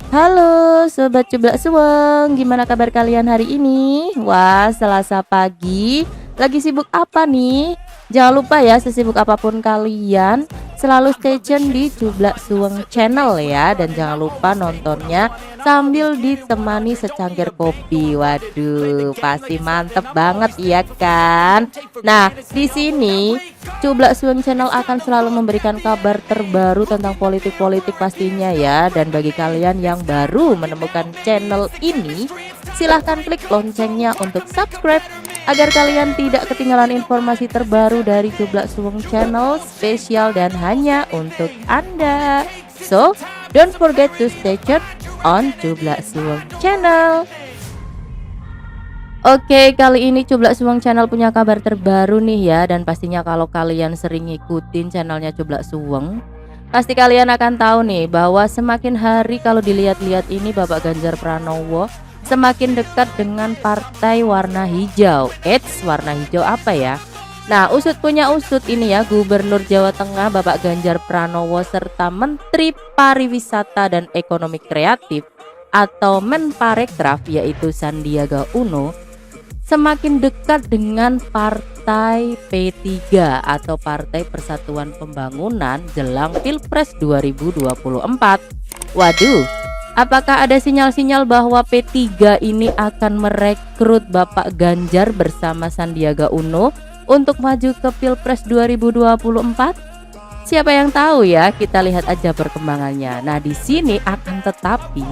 Halo Sobat Cublak Suweng, gimana kabar kalian hari ini? Wah, Selasa pagi, lagi sibuk apa nih? Jangan lupa ya, sesibuk apapun kalian, selalu stay tune di Cublak Suweng channel ya. Dan jangan lupa nontonnya sambil ditemani secangkir kopi. Waduh, pasti mantep banget ya kan? Nah, di sini Cublak Suweng channel akan selalu memberikan kabar terbaru tentang politik-politik pastinya ya. Dan bagi kalian yang baru menemukan channel ini, silahkan klik loncengnya untuk subscribe agar kalian tidak ketinggalan informasi terbaru dari Cublak Suweng channel spesial dan hanya untuk Anda. So, don't forget to stay tuned on Cublak Suweng channel. Oke, kali ini Cublak Suweng channel punya kabar terbaru nih ya. Dan pastinya kalau kalian sering ngikutin channelnya Cublak Suweng, pasti kalian akan tahu nih bahwa semakin hari kalau dilihat-lihat ini Bapak Ganjar Pranowo semakin dekat dengan partai warna hijau. Warna hijau apa ya? Nah, usut punya usut ini ya, Gubernur Jawa Tengah Bapak Ganjar Pranowo serta Menteri Pariwisata dan Ekonomi Kreatif atau Menparekraf yaitu Sandiaga Uno semakin dekat dengan Partai P3 atau Partai Persatuan Pembangunan jelang Pilpres 2024. Waduh, apakah ada sinyal-sinyal bahwa P3 ini akan merekrut Bapak Ganjar bersama Sandiaga Uno untuk maju ke Pilpres 2024? Siapa yang tahu ya, kita lihat aja perkembangannya. Nah, di sini akan tetapi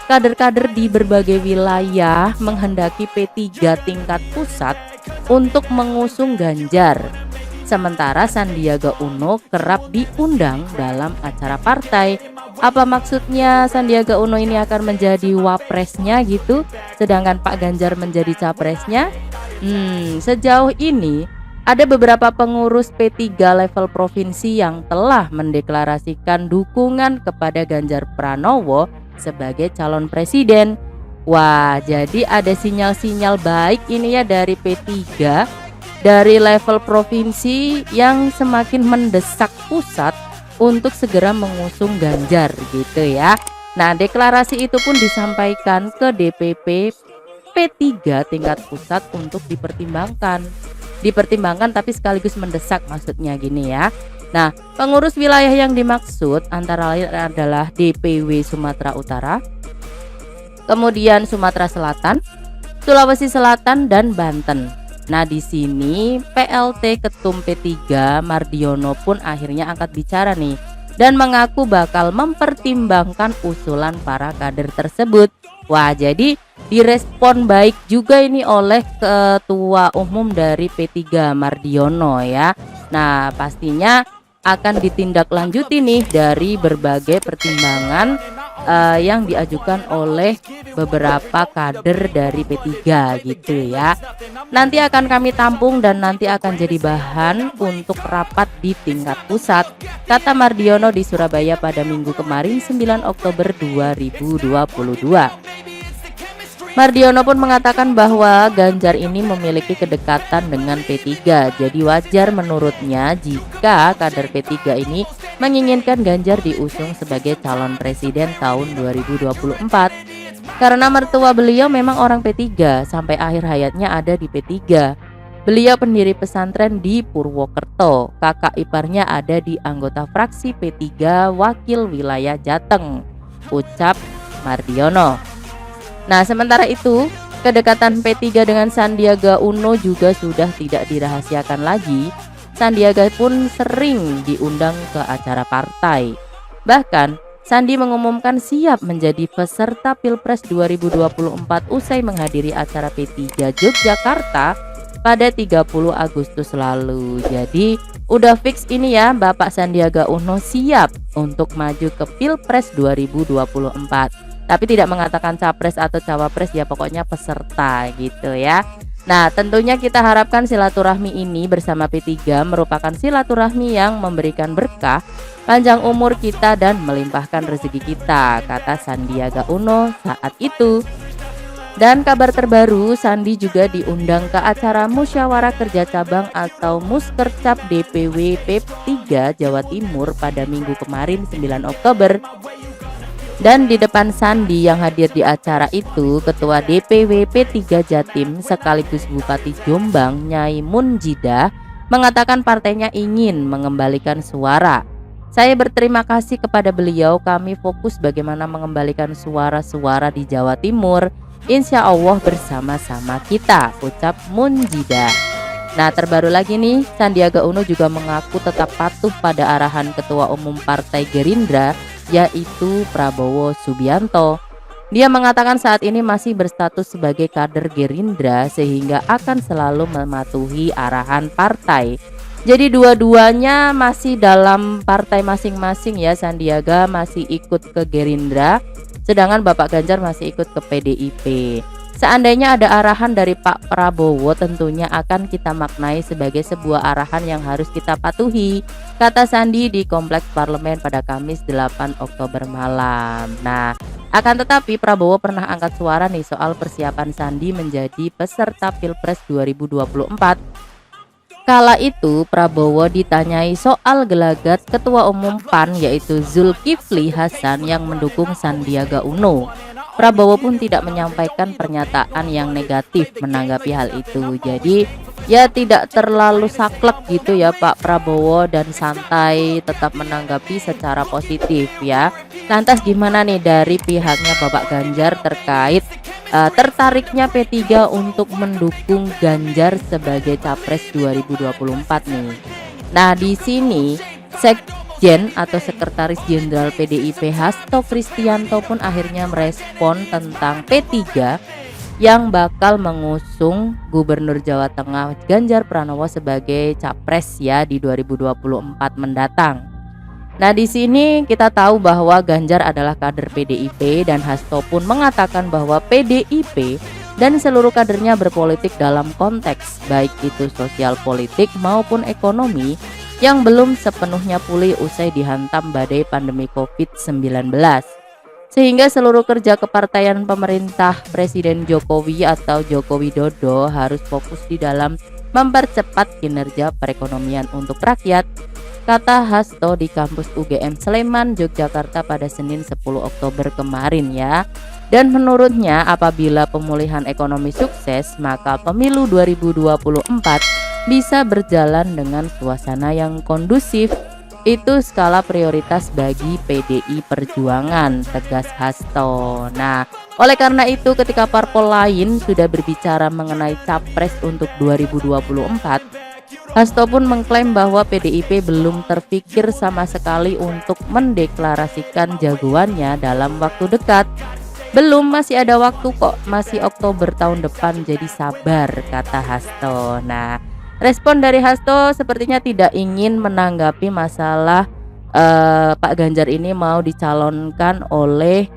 kader-kader di berbagai wilayah menghendaki P3 tingkat pusat untuk mengusung Ganjar. Sementara Sandiaga Uno kerap diundang dalam acara partai. Apa maksudnya Sandiaga Uno ini akan menjadi wapresnya gitu, sedangkan Pak Ganjar menjadi capresnya? Sejauh ini ada beberapa pengurus P3 level provinsi yang telah mendeklarasikan dukungan kepada Ganjar Pranowo sebagai calon presiden. Wah, jadi ada sinyal-sinyal baik ini ya dari P3 dari level provinsi yang semakin mendesak pusat untuk segera mengusung Ganjar gitu ya. Nah, deklarasi itu pun disampaikan ke DPP P3 tingkat pusat untuk dipertimbangkan tapi sekaligus mendesak maksudnya gini ya. Nah, pengurus wilayah yang dimaksud antara lain adalah DPW Sumatera Utara, kemudian Sumatera Selatan, Sulawesi Selatan dan Banten. Nah, di sini PLT Ketum P3 Mardiono pun akhirnya angkat bicara nih dan mengaku bakal mempertimbangkan usulan para kader tersebut. Wah, jadi direspon baik juga ini oleh Ketua Umum dari P3 Mardiono ya. Nah, pastinya akan ditindaklanjuti nih dari berbagai pertimbangan yang diajukan oleh beberapa kader dari P3 gitu ya. Nanti akan kami tampung dan nanti akan jadi bahan untuk rapat di tingkat pusat, kata Mardiono di Surabaya pada Minggu kemarin 9 Oktober 2022. Mardiono pun mengatakan bahwa Ganjar ini memiliki kedekatan dengan P3, jadi wajar menurutnya jika kader P3 ini menginginkan Ganjar diusung sebagai calon presiden tahun 2024. Karena mertua beliau memang orang P3 sampai akhir hayatnya ada di P3. Beliau pendiri pesantren di Purwokerto, kakak iparnya ada di anggota fraksi P3 Wakil Wilayah Jateng, ucap Mardiono. Nah, sementara itu, kedekatan P3 dengan Sandiaga Uno juga sudah tidak dirahasiakan lagi. Sandiaga pun sering diundang ke acara partai. Bahkan, Sandi mengumumkan siap menjadi peserta Pilpres 2024 usai menghadiri acara P3 Yogyakarta pada 30 Agustus lalu. Jadi, udah fix ini ya, Bapak Sandiaga Uno siap untuk maju ke Pilpres 2024. Tapi tidak mengatakan capres atau cawapres ya, pokoknya peserta gitu ya. Nah, tentunya kita harapkan silaturahmi ini bersama P3 merupakan silaturahmi yang memberikan berkah, panjang umur kita dan melimpahkan rezeki kita, kata Sandiaga Uno saat itu. Dan kabar terbaru, Sandi juga diundang ke acara Musyawarah Kerja Cabang atau Muskercap DPW P3 Jawa Timur pada Minggu kemarin 9 Oktober. Dan di depan Sandi yang hadir di acara itu, Ketua DPW P3 Jatim sekaligus Bupati Jombang Nyai Munjidah mengatakan partainya ingin mengembalikan suara. Saya berterima kasih kepada beliau, kami fokus bagaimana mengembalikan suara-suara di Jawa Timur. Insya Allah bersama-sama kita, ucap Munjidah. Nah, terbaru lagi nih, Sandiaga Uno juga mengaku tetap patuh pada arahan Ketua Umum Partai Gerindra, yaitu Prabowo Subianto. Dia mengatakan saat ini masih berstatus sebagai kader Gerindra sehingga akan selalu mematuhi arahan partai. Jadi dua-duanya masih dalam partai masing-masing ya. Sandiaga masih ikut ke Gerindra, sedangkan Bapak Ganjar masih ikut ke PDIP. Seandainya ada arahan dari Pak Prabowo, tentunya akan kita maknai sebagai sebuah arahan yang harus kita patuhi, kata Sandi di Kompleks Parlemen pada Kamis 8 Oktober malam. Nah, akan tetapi Prabowo pernah angkat suara nih soal persiapan Sandi menjadi peserta Pilpres 2024. Kala itu Prabowo ditanyai soal gelagat Ketua Umum PAN yaitu Zulkifli Hasan yang mendukung Sandiaga Uno. Prabowo pun tidak menyampaikan pernyataan yang negatif menanggapi hal itu. Jadi ya tidak terlalu saklek gitu ya Pak Prabowo, dan santai tetap menanggapi secara positif ya. Lantas gimana nih dari pihaknya Bapak Ganjar terkait tertariknya P3 untuk mendukung Ganjar sebagai Capres 2024 nih. Nah, di sini Sekjen atau Sekretaris Jenderal PDIP Hasto Kristianto pun akhirnya merespon tentang P3 yang bakal mengusung Gubernur Jawa Tengah Ganjar Pranowo sebagai Capres ya di 2024 mendatang. Nah, di sini kita tahu bahwa Ganjar adalah kader PDIP dan Hasto pun mengatakan bahwa PDIP dan seluruh kadernya berpolitik dalam konteks baik itu sosial politik maupun ekonomi yang belum sepenuhnya pulih usai dihantam badai pandemi COVID-19. Sehingga seluruh kerja kepartaian pemerintah Presiden Jokowi atau Joko Widodo harus fokus di dalam mempercepat kinerja perekonomian untuk rakyat, kata Hasto di kampus UGM Sleman, Yogyakarta pada Senin 10 Oktober kemarin ya. Dan menurutnya apabila pemulihan ekonomi sukses, maka pemilu 2024 bisa berjalan dengan suasana yang kondusif. Itu skala prioritas bagi PDI Perjuangan, tegas Hasto. Nah, oleh karena itu ketika parpol lain sudah berbicara mengenai capres untuk 2024, Hasto pun mengklaim bahwa PDIP belum terpikir sama sekali untuk mendeklarasikan jagoannya dalam waktu dekat. Belum, masih ada waktu kok, masih Oktober tahun depan, jadi sabar, kata Hasto. Nah, respon dari Hasto sepertinya tidak ingin menanggapi masalah Pak Ganjar ini mau dicalonkan oleh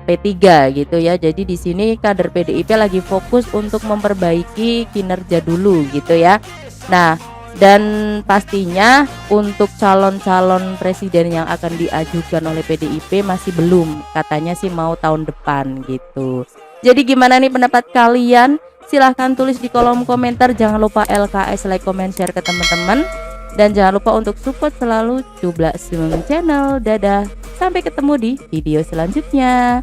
P3 gitu ya. Jadi di sini kader PDIP lagi fokus untuk memperbaiki kinerja dulu gitu ya. Nah, dan pastinya untuk calon-calon presiden yang akan diajukan oleh PDIP masih belum, katanya sih mau tahun depan gitu. Jadi gimana nih pendapat kalian? Silahkan tulis di kolom komentar. Jangan lupa LKS, like, comment, share ke teman-teman. Dan jangan lupa untuk support selalu Cublak Suweng Channel. Dadah, sampai ketemu di video selanjutnya.